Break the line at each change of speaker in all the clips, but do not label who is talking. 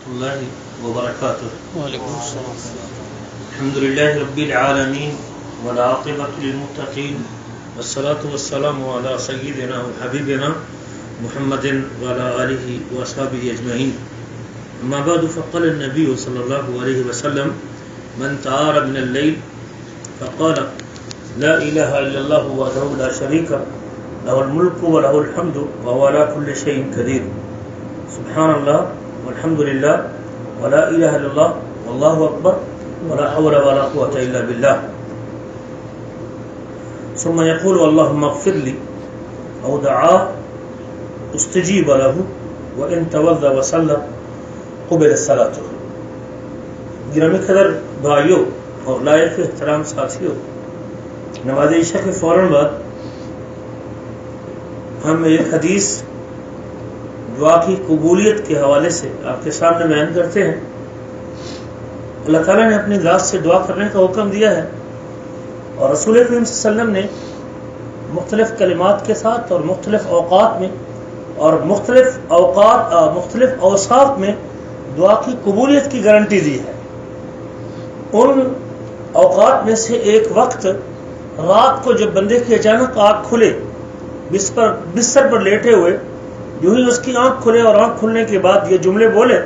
الله وبركاته.
وعليكم السلام.
الحمد لله رب العالمين والعاقبة للمتقين والصلاة والسلام على سيدنا وحبيبنا محمد وعلى آله وأصحابه أجمعين. أما بعد فقال النبي صلى الله عليه وسلم من تعار من الليل فقال لا إله إلا الله وحده لا شريك له الملك وله الحمد وهو على كل شيء قدير سبحان الله والحمد لله ولا إله إلا الله والله أكبر ولا حول ولا قوة إلا بالله ثم يقول اللهم اغفر لي أو دعا استجيب له وإن توضأ وصلى قبل الصلاة. گرامی قدر بھائیوں اور لائق احترام ساتھیوں، نماز عشاء کے فوراً بعد ہم ایک حدیث دعا کی قبولیت کے حوالے سے آپ کے سامنے بیان کرتے ہیں. اللہ تعالیٰ نے اپنی ذات سے دعا کرنے کا حکم دیا ہے اور رسول کریم صلی اللہ علیہ وسلم نے مختلف کلمات کے ساتھ اور مختلف اوقات میں اور مختلف اوصاف میں دعا کی قبولیت کی گارنٹی دی ہے. ان اوقات میں سے ایک وقت رات کو جب بندے کی اچانک آنکھ کھلے، بستر پر لیٹے ہوئے جو ہی اس کی آنکھ کھلے اور آنکھ کھلنے کے بعد یہ جملے بولے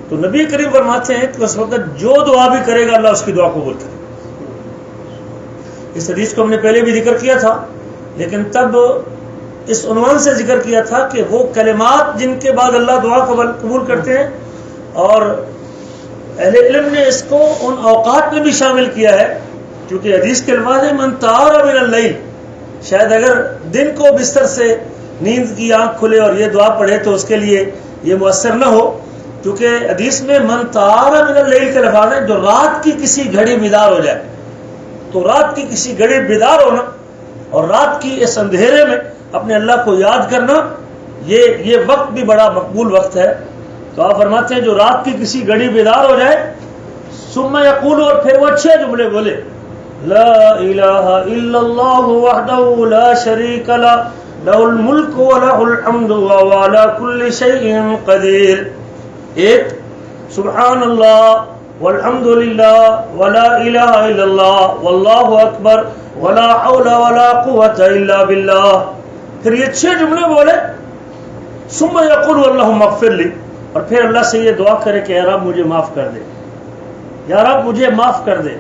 تو نبی کریم فرماتے ہیں کہ اس وقت جو دعا بھی کرے گا اللہ اس کی دعا قبول کرے. اس حدیث کو ہم نے پہلے بھی ذکر کیا تھا، لیکن تب اس عنوان سے ذکر کیا تھا کہ وہ کلمات جن کے بعد اللہ دعا قبول کرتے ہیں، اور اہل علم نے اس کو ان اوقات میں بھی شامل کیا ہے کیونکہ حدیث کے الفاظ ہے من تعار من اللیل. شاید اگر دن کو بستر سے نیند کی آنکھ کھلے اور یہ دعا پڑھے تو اس کے لیے یہ مؤثر نہ ہو، کیونکہ حدیث میں من تعار من اللیل کے الفاظ ہیں جو رات کی کسی گھڑی بیدار ہو جائے. تو رات کی کسی گھڑی بیدار ہونا اور رات کی اس اندھیرے میں اپنے اللہ کو یاد کرنا، یہ وقت بھی بڑا مقبول وقت ہے. تو آپ فرماتے ہیں جو رات کی کسی گھڑی بیدار ہو جائے ثم یقول، اور پھر وہ اچھے جملے بولے لا الہ الا اللہ وحدہ لا شریک لہ لہ الملک ولہ الحمد وہو علی کل شیء قدیر. ایک سبحان اللہ والحمد للہ ولا الہ الا اللہ واللہ اکبر ولا حول ولا قوة الا باللہ. پھر یہ اچھے جملے بولے ثم یقول اللہم اغفر لی، اور پھر اللہ سے یہ دعا کرے کہ یا رب مجھے معاف کر دے، یا رب مجھے معاف کر دے،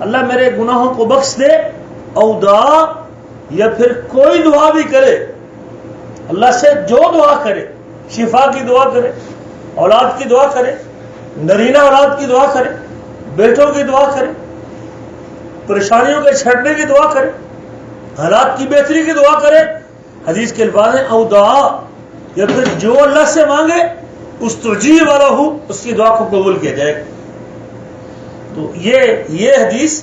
اللہ میرے گناہوں کو بخش دے. او دعا، یا پھر کوئی دعا بھی کرے، اللہ سے جو دعا کرے، شفا کی دعا کرے، اولاد کی دعا کرے، نرینہ اولاد کی دعا کرے، بیٹوں کی دعا کرے، پریشانیوں کے چھٹنے کی دعا کرے، حالات کی بہتری کی دعا کرے. حدیث کے الفاظ ہیں او دعا، یا پھر جو اللہ سے مانگے استجیب لہ، اس کی دعا کو قبول کیا جائے. تو یہ حدیث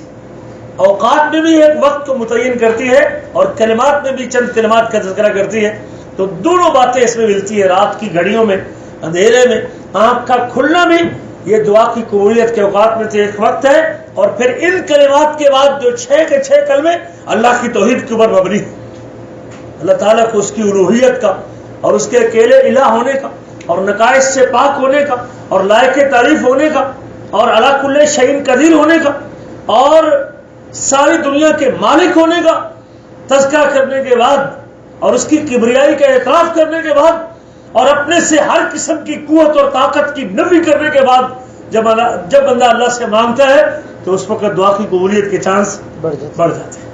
اوقات میں بھی ایک وقت کو متعین کرتی ہے اور کلمات میں بھی چند کلمات کا تذکرہ کرتی ہے. تو دونوں باتیں اس میں ملتی ہے، رات کی گھڑیوں میں، اندھیرے میں آنکھ کا کھلنا بھی یہ دعا کی قبولیت کے اوقات میں سے ایک وقت ہے. اور پھر ان کلمات کے بعد جو 6 کے 6 کلمے اللہ کی توحید کے اوپر مبنی ہے، اللہ تعالیٰ کو اس کی الوہیت کا اور اس کے اکیلے الہ ہونے کا اور نقائص سے پاک ہونے کا اور لائق تعریف ہونے کا اور علی کل شیء قدیر ہونے کا اور ساری دنیا کے مالک ہونے کا تذکرہ کرنے کے بعد اور اس کی کبریائی کا اعتراف کرنے کے بعد اور اپنے سے ہر قسم کی قوت اور طاقت کی نفی کرنے کے بعد جب بندہ اللہ سے مانگتا ہے تو اس وقت دعا کی قبولیت کے چانس بڑھ جاتے ہیں.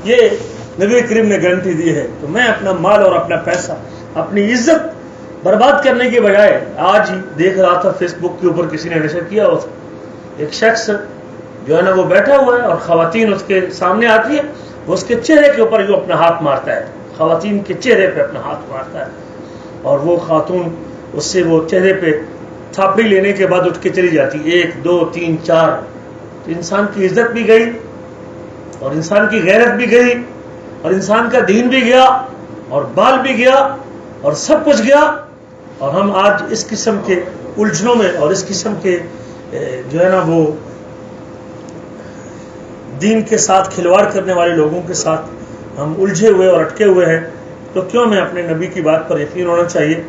یہ نبی کریم نے گارنٹی دی ہے. تو میں اپنا مال اور اپنا پیسہ، اپنی عزت برباد کرنے کے بجائے، آج ہی دیکھ رہا تھا فیس بک کے اوپر کسی نے نشر کیا ہوا تھا، ایک شخص جو ہے نا وہ بیٹھا ہوا ہے اور خواتین اس کے سامنے آتی ہے، وہ اس کے چہرے کے اوپر جو اپنا ہاتھ مارتا ہے، خواتین کے چہرے پہ اپنا ہاتھ مارتا ہے، اور وہ خاتون اس سے وہ چہرے پہ تھاپڑی لینے کے بعد اٹھ کے چلی جاتی، 1 2 3 4. تو انسان کی عزت بھی گئی اور انسان کی غیرت بھی گئی اور انسان کا دین بھی گیا اور بال بھی گیا اور سب کچھ گیا. اور ہم آج اس قسم کے الجھنوں میں اور اس قسم کے جو ہے نا وہ دین کے ساتھ کھلواڑ کرنے والے لوگوں کے ساتھ ہم الجھے ہوئے اور اٹکے ہوئے ہیں. تو کیوں میں اپنے نبی کی بات پر یقین ہونا چاہیے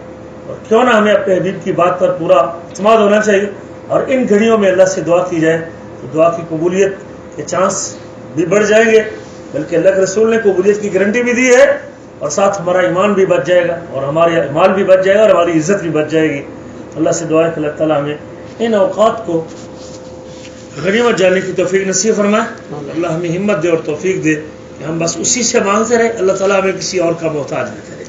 اور کیوں کیوں نہ ہمیں اپنے حبیب کی بات پر پورا اعتماد ہونا چاہیے، اور ان گھڑیوں میں اللہ سے دعا کی جائے تو دعا کی قبولیت کے چانس بھی بڑھ جائیں گے، بلکہ اللہ کے رسول نے قبولیت کی گارنٹی بھی دی ہے، اور ساتھ ہمارا ایمان بھی بچ جائے گا، اور ہمارا اعمال بھی بچ جائے گا، اور ہماری عزت بھی بچ جائے گی۔ اللہ سے دعا ہے کہ اللہ تعالیٰ ہمیں ان اوقات کو غنیمت جاننے کی توفیق نصیب فرمائے۔ اللہ ہمیں ہمت دے اور توفیق دے کہ ہم بس اسی سے مانگتے رہے، اللہ تعالیٰ ہمیں کسی اور کا محتاج نہ کرے۔